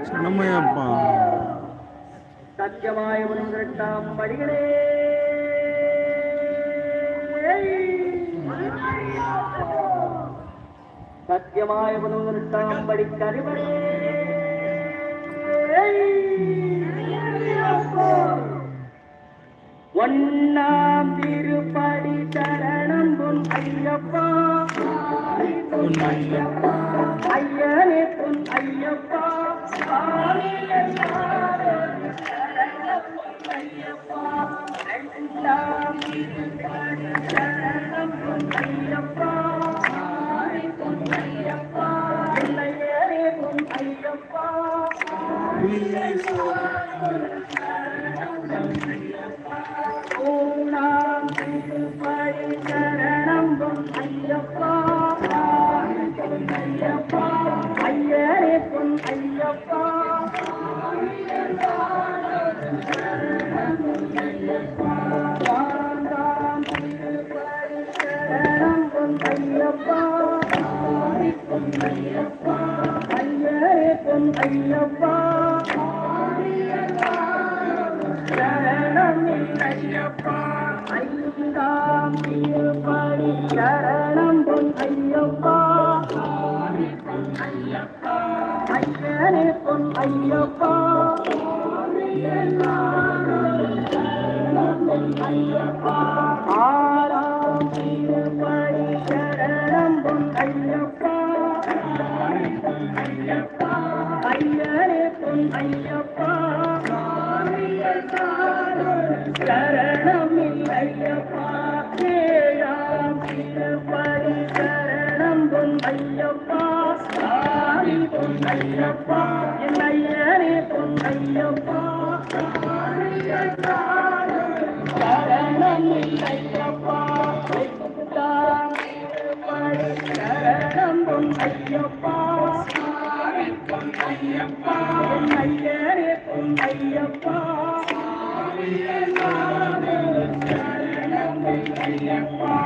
சனமையப்பா சத்தியமாய முன்னிட்டாம் படிகளே சத்தியமாய முன்னிட்டாம் படி கருவடே ஒன்னாம் திருப்படி சரணம் பொன் ஐயப்பா ஐயனே பொன் ஐயப்பா ரெண்டாம் திருப்படி சரணம் பொன் ஐயப்பா இல்லையனே பொன் ஐயப்பா ஓம் திருப்படி சரணம் பொன் ஐயப்பா ஐயரே பொன் ஐயப்பா ஆண்டாம் திருப்படி சரணம் பொன் ஐயப்பா ஐயரே பொன் ஐயப்பா சரணம் ஐயப்பா ஐந்தாம் திருப்படி சரணம் பொன் ஐயப்பா ஐயனே பொன் ஐயப்பா ஆறாம் திருப்படி சரணம் பொன் ஐயப்பா ஐயனே பொன் ஐயப்பா சரணம் ஐயப்பா ஏழாம் திருப்படி சரணம் பொன் ஐயப்பா பொன் ஐயப்பா என் ஐயனே பொன் ஐயப்பா சரணம் ஐயப்பா சரணம் பொன் ஐயப்பா என் ஐயனே பொன் ஐயப்பா சரணம் ஐயப்பா